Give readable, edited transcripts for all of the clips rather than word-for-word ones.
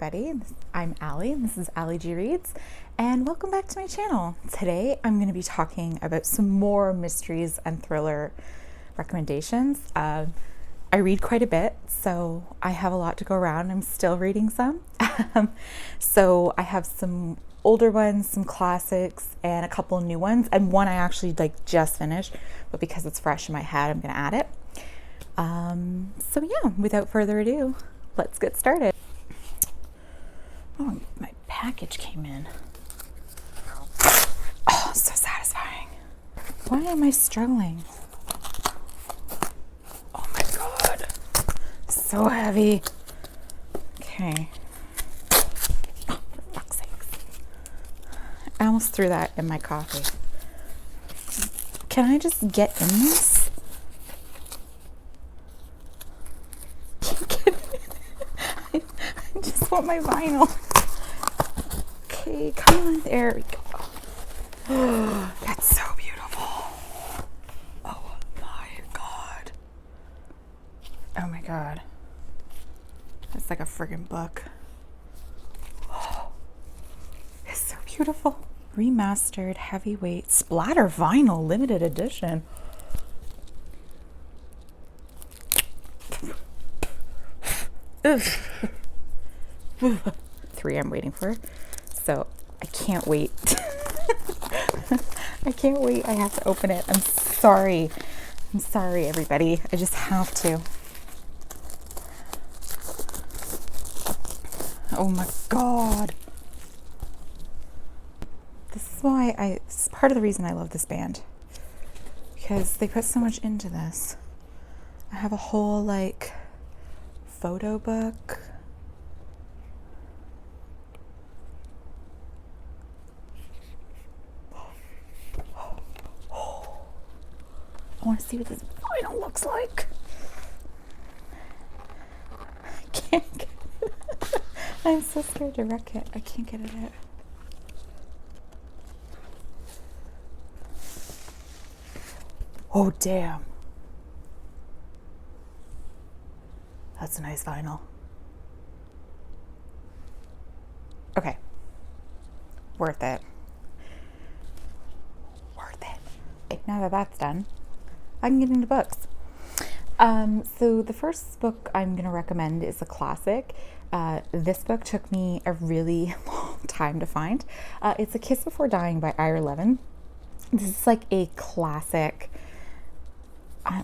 everybody. I'm Allie, and this is Allie G Reads, and welcome back to my channel. Today I'm going to be talking about some more mysteries and thriller recommendations. I read quite a bit, so I have a lot to go around. I'm still reading some. So I have some older ones, some classics, and a couple new ones, and one I actually just finished, but because it's fresh in my head, I'm going to add it. So yeah, without further ado, let's get started. Oh, my package came in. Oh, so satisfying. Why am I struggling? Oh my God. So heavy. Okay. Oh, for fuck's sakes. I almost threw that in my coffee. Can I just get in this? I just want my vinyl. Okay, come on. There we go. Oh, that's so beautiful. Oh my God. Oh my God. That's like a friggin' book. Oh, it's so beautiful. Remastered heavyweight splatter vinyl limited edition. Three I'm waiting for. So I can't wait. I can't wait. I have to open it. I'm sorry. I'm sorry, everybody. I just have to. Oh my God. This is why it's part of the reason I love this band. Because they put so much into this. I have a whole photo book. I want to see what this vinyl looks like. I can't get it. I'm so scared to wreck it. I can't get it out. Oh, damn. That's a nice vinyl. Okay. Worth it. Worth it. Now that that's done, I can get into books. So the first book I'm going to recommend is a classic. This book took me a really long time to find. It's A Kiss Before Dying by Ira Levin. This is like a classic.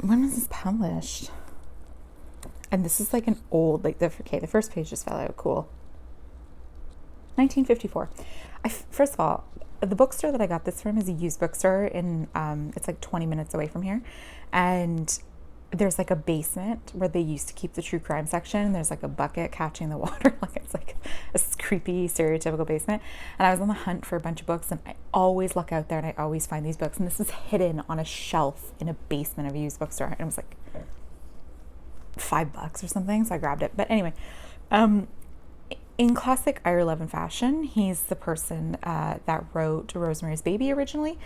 When was this published? And this is like an old, the first page just fell out. Cool. 1954. First of all, the bookstore that I got this from is a used bookstore in, it's like 20 minutes away from here. And there's like a basement where they used to keep the true crime section. There's like a bucket catching the water. It's like a creepy, stereotypical basement. And I was on the hunt for a bunch of books, and I always look out there and I always find these books. And this is hidden on a shelf in a basement of a used bookstore. And it was like $5 or something. So I grabbed it. But anyway, in classic Ira Levin fashion, he's the person that wrote Rosemary's Baby originally.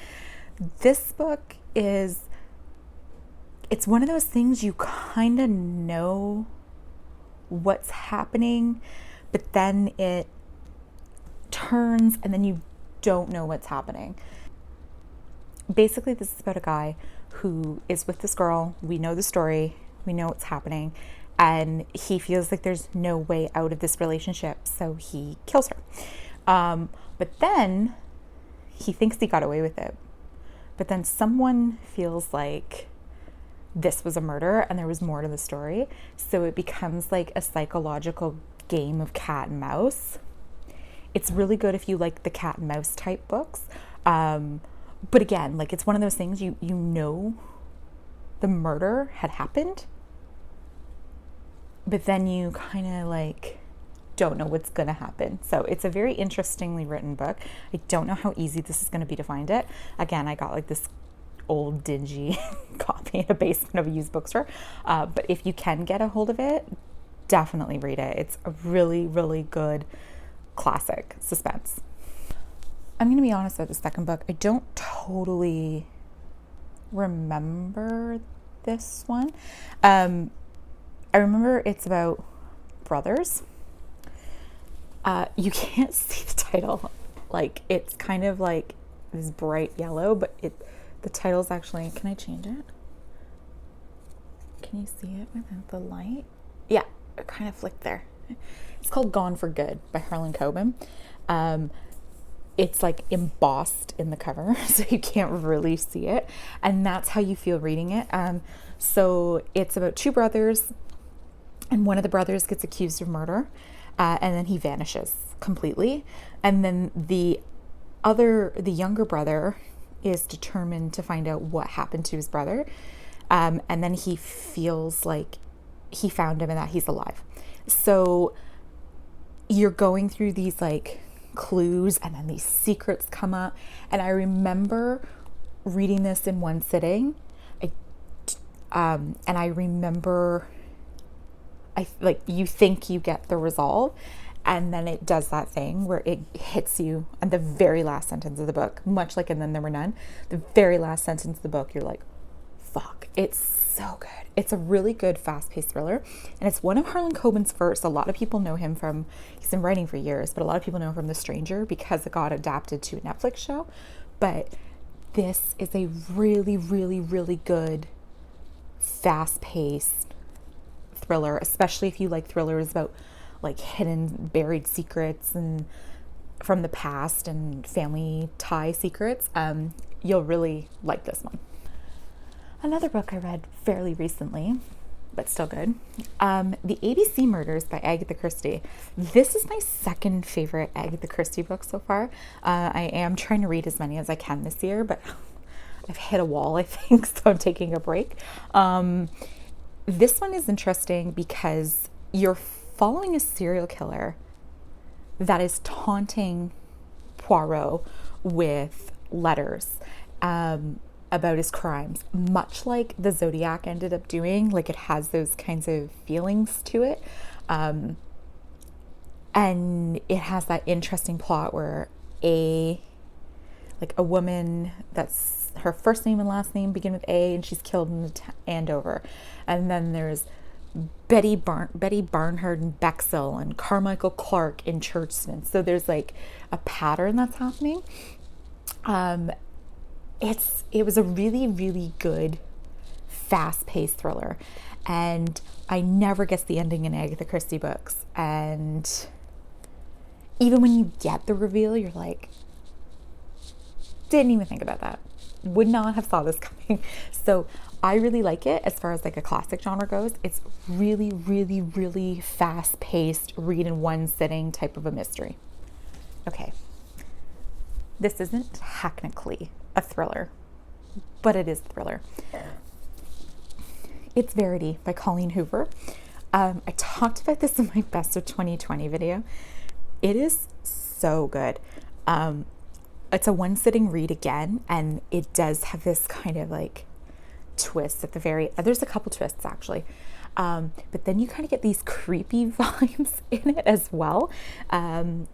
This book it's one of those things you kind of know what's happening, but then it turns and then you don't know what's happening. Basically, this is about a guy who is with this girl. We know the story. We know what's happening. And he feels like there's no way out of this relationship, so he kills her. But then he thinks he got away with it. But then someone feels like this was a murder and there was more to the story. So it becomes like a psychological game of cat and mouse. It's really good if you like the cat and mouse type books. But again, it's one of those things you know the murder had happened, but then you kind of don't know what's going to happen. So it's a very interestingly written book. I don't know how easy this is going to be to find it. Again, I got this old dingy copy in a basement of a used bookstore. But if you can get a hold of it, definitely read it. It's a really, really good classic suspense. I'm going to be honest about the second book. I don't totally remember this one. I remember it's about brothers You can't see the title. Like, it's kind of like this bright yellow, but the title's actually, can I change it? Can you see it without the light? Yeah, it kind of flicked there. It's called Gone for Good by Harlan Coben. It's like embossed in the cover, so you can't really see it. And that's how you feel reading it. So it's about two brothers, and one of the brothers gets accused of murder, and then he vanishes completely. And then the younger brother is determined to find out what happened to his brother. And then he feels like he found him and that he's alive. So you're going through these like clues, and then these secrets come up. And I remember reading this in one sitting. And I remember, you think you get the resolve, and then it does that thing where it hits you at the very last sentence of the book, much like in Then There Were None. The very last sentence of the book, you're like, fuck, it's so good. It's a really good fast-paced thriller, and it's one of Harlan Coben's first. A lot of people know him from, he's been writing for years, but a lot of people know him from The Stranger because it got adapted to a Netflix show. But this is a really, really, really good fast-paced thriller, especially if you like thrillers about like hidden, buried secrets and from the past and family tie secrets. You'll really like this one. Another book I read fairly recently, but still good, The ABC Murders by Agatha Christie. This is my second favorite Agatha Christie book so far. I am trying to read as many as I can this year, but I've hit a wall, I think, so I'm taking a break. This one is interesting because you're following a serial killer that is taunting Poirot with letters about his crimes, much like the Zodiac ended up doing. Like, it has those kinds of feelings to it. And it has that interesting plot where a woman that's her first name and last name begin with A, and she's killed in Andover. And then there's Betty Barnhart in Bexhill and Carmichael Clark in Churchton. So there's like a pattern that's happening. It was a really, really good fast-paced thriller, and I never guess the ending in Agatha Christie books. And even when you get the reveal, you're like, didn't even think about that. Would not have saw this coming. So I really like it as far as like a classic genre goes. It's really, really, really fast-paced, read in one sitting type of a mystery. Okay, this isn't technically a thriller, but it is a thriller. It's Verity by Colleen Hoover. I talked about this in my Best of 2020 video. It is so good. It's a one sitting read again, and it does have this kind of like twist at the very, there's a couple twists actually. But then you kind of get these creepy vibes in it as well. And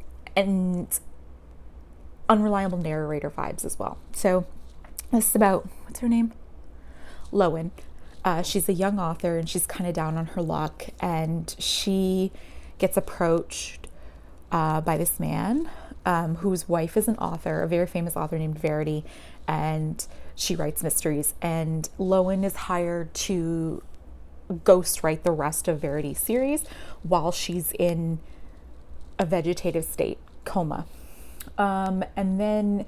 unreliable narrator vibes as well. So this is about, what's her name? Lowen. She's a young author, and she's kind of down on her luck, and she gets approached by this man whose wife is an author, a very famous author named Verity, and she writes mysteries. And Lowen is hired to ghostwrite the rest of Verity's series while she's in a vegetative state, coma. And then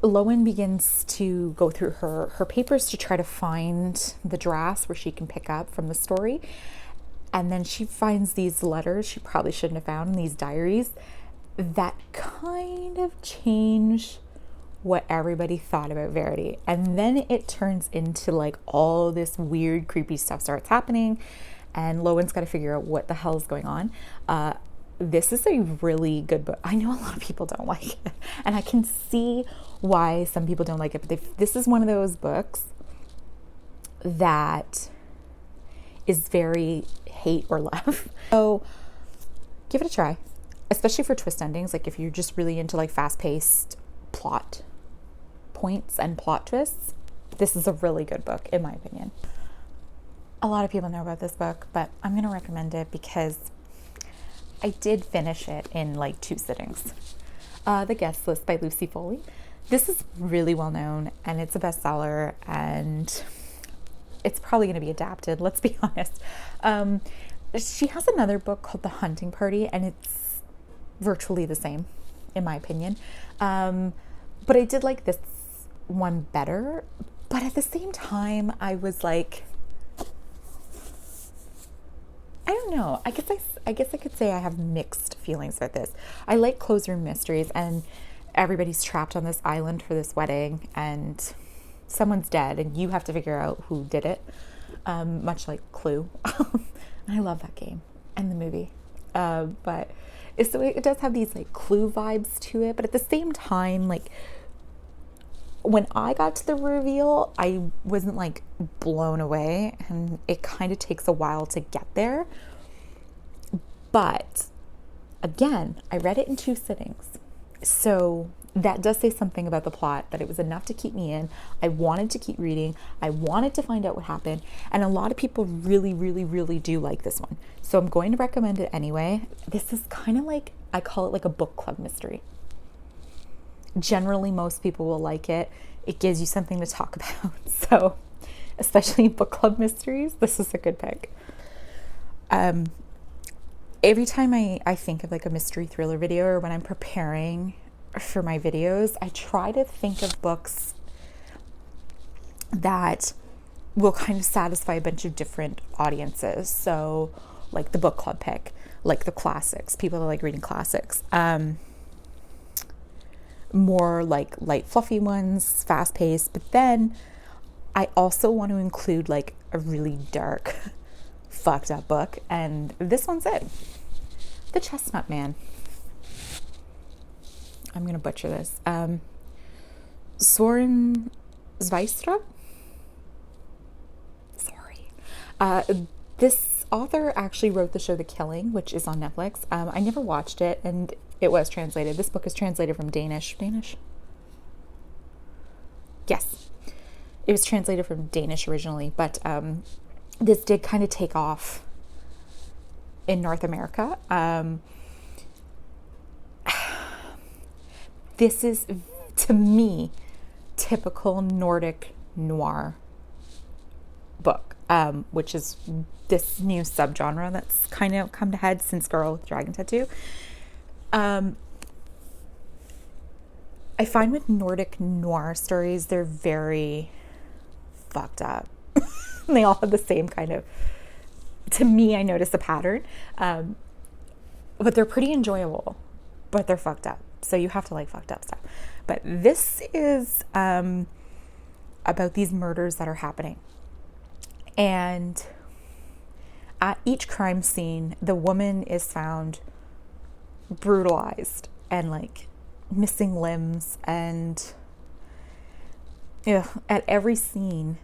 Lowen begins to go through her papers to try to find the drafts where she can pick up from the story. And then she finds these letters she probably shouldn't have found, these diaries that kind of change what everybody thought about Verity. And then it turns into like all this weird, creepy stuff starts happening, and Lowen's got to figure out what the hell is going on. This is a really good book. I know a lot of people don't like it, and I can see why some people don't like it, but this is one of those books that is very hate or love. So give it a try, especially for twist endings. Like if you're just really into like fast-paced plot points and plot twists, this is a really good book in my opinion. A lot of people know about this book, but I'm going to recommend it because I did finish it in like 2 sittings. The Guest List by Lucy Foley. This is really well known and it's a bestseller, and it's probably going to be adapted, let's be honest. She has another book called The Hunting Party, and it's virtually the same, in my opinion. But I did like this one better. But at the same time, I was like, I don't know. I guess I could say I have mixed feelings about this. I like closed room mysteries, and everybody's trapped on this island for this wedding, and someone's dead, and you have to figure out who did it. Much like Clue. I love that game and the movie. But so it does have these like Clue vibes to it, but at the same time, like when I got to the reveal, I wasn't like blown away, and it kind of takes a while to get there. But again, I read it in 2 sittings. So that does say something about the plot, that it was enough to keep me in. I wanted to keep reading. I wanted to find out what happened. And a lot of people really, really, really do like this one. So I'm going to recommend it anyway. This is kind of like, I call it like a book club mystery. Generally, most people will like it. It gives you something to talk about. So, especially book club mysteries, this is a good pick. Every time I think of like a mystery thriller video, or when I'm preparing for my videos, I try to think of books that will kind of satisfy a bunch of different audiences. So like the book club pick, like the classics, people that like reading classics. More like light, fluffy ones, fast paced. But then I also want to include like a really dark, fucked up book. And this one's it. The Chestnut Man. I'm going to butcher this. Soren Zweistra? Sorry. This author actually wrote the show The Killing, which is on Netflix. I never watched it, and it was translated. This book is translated from Danish. Yes. It was translated from Danish originally, but this did kind of take off in North America. This is, to me, typical Nordic noir book, which is this new subgenre that's kind of come to head since Girl with Dragon Tattoo. I find with Nordic noir stories, they're very fucked up. They all have the same kind of, to me, I notice a pattern. But they're pretty enjoyable, but they're fucked up. So you have to like fucked up stuff. But this is about these murders that are happening. And at each crime scene, the woman is found brutalized and like missing limbs. And at every scene,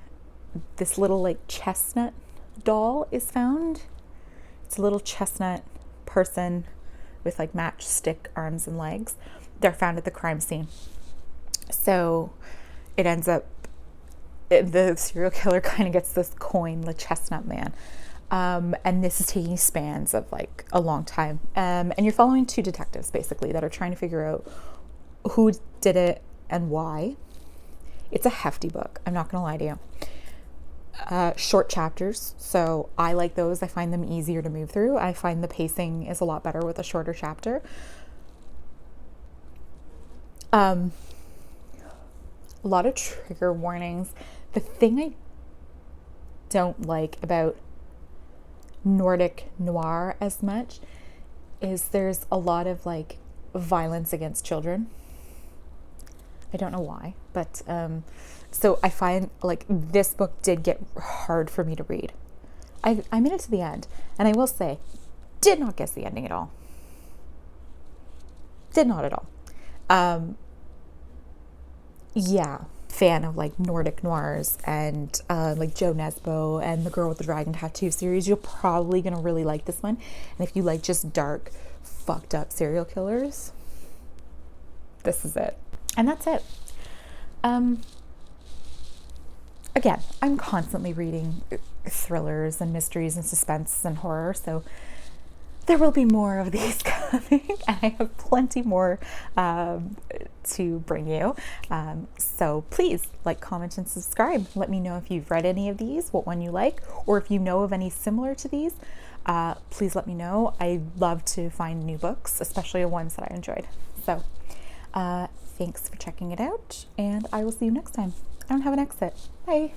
this little like chestnut doll is found. It's a little chestnut person with like matchstick arms and legs. They're found at the crime scene. So it ends up, the serial killer kind of gets this coin, the Chestnut Man. And this is taking spans of like a long time. And you're following 2 detectives basically that are trying to figure out who did it and why. It's a hefty book. I'm not going to lie to you. Short chapters, so I like those. I find them easier to move through. I find the pacing is a lot better with a shorter chapter. A lot of trigger warnings. The thing I don't like about Nordic noir as much is there's a lot of like violence against children. I don't know why, but so I find like this book did get hard for me to read. I made it to the end, and I will say, did not guess the ending at all. Did not at all. Yeah, fan of like Nordic noirs and like Joe Nesbo and the Girl with the Dragon Tattoo series. You're probably gonna really like this one. And if you like just dark, fucked up serial killers, this is it. And that's it. Again, I'm constantly reading thrillers and mysteries and suspense and horror, so there will be more of these coming, and I have plenty more to bring you. So please like, comment, and subscribe. Let me know if you've read any of these, what one you like, or if you know of any similar to these. Please let me know. I love to find new books, especially ones that I enjoyed. So thanks for checking it out, and I will see you next time. I don't have an exit. Bye.